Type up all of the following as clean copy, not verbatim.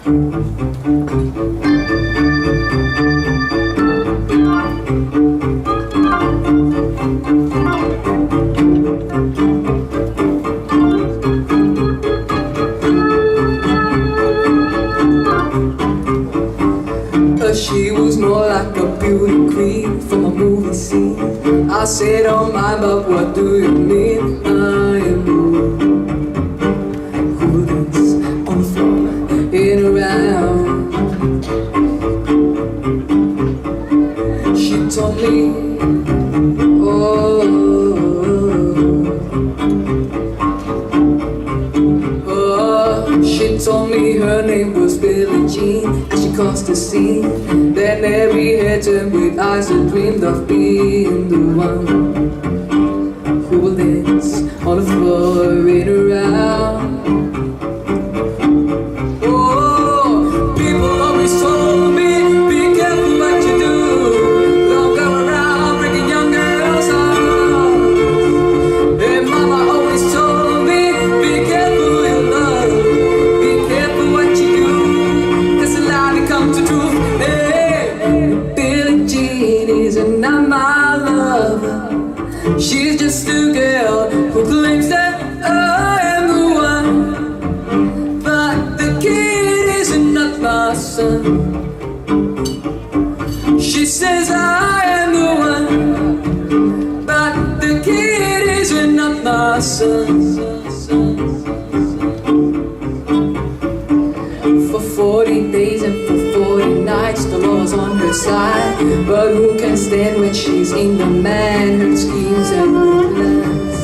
She was more like a beauty queen from a movie scene. I said, oh my, but what do you mean? I am who dance on the floor in and around. She told me, oh, she told me her name was Billie Jean, and she caused a scene. Then every head turned with eyes that dreamed of being the one who will dance on the floor in and around. Oh, people always told me, be careful what you do. Don't go around breaking young girls' hearts. And mama always told me, be careful who you love. Be careful what you do, 'cause the lie becomes the truth. Hey, Billie Jean is not my lover. She's just a girl who claims that I am the one. But the kid is not my son. She says I am the one, but the kid is not my son. For 40 days and for 40 nights, the law's on her side. But who can stand when she's in the man, her schemes and her plans?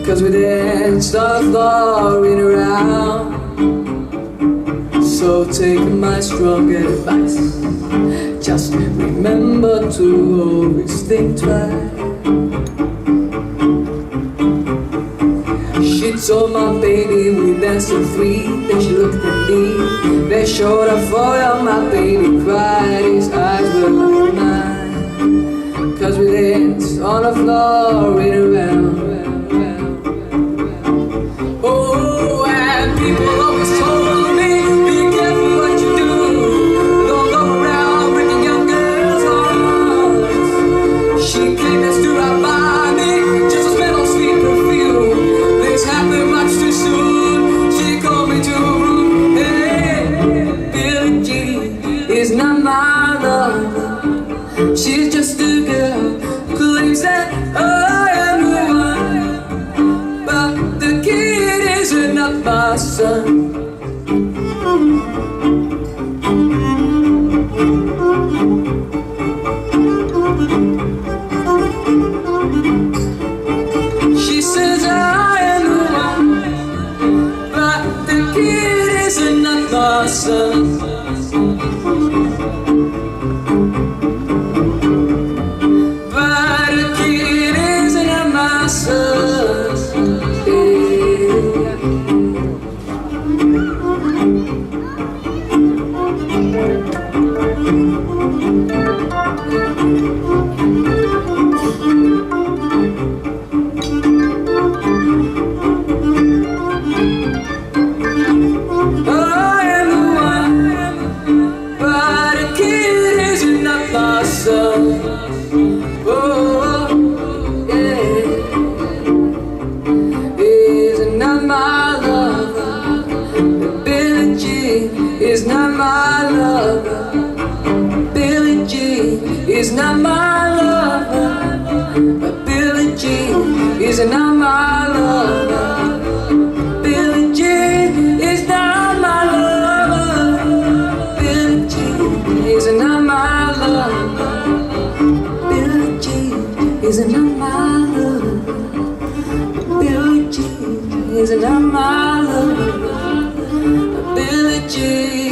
'Cause we danced on the floor in around. So take my strong advice, just remember to always think twice. She told my baby we danced till 3. Then she looked at me, then showed her photo. My baby cried, his eyes were like mine. 'Cause we danced on the floor right around. Oh, and people always told me, be careful what you do. Don't go around breaking young girls' hearts. She came and stood right by me, just a smell of sweet perfume. This happened much too soon. She called me to her room. Hey, Billie Jean is not my lover. She's just a girl who claims that I am the one. But the kid is not my son. She says I am the one, but the kid is not my son. But the kid is not my son. Is not my lover. Billie Jean is not my lover. But Billie Jean is not my lover. Billie Jean is not my lover. Billie Jean is not my lover. Billie Jean is not my lover. Billie Jean is not my lover. Billie Jean.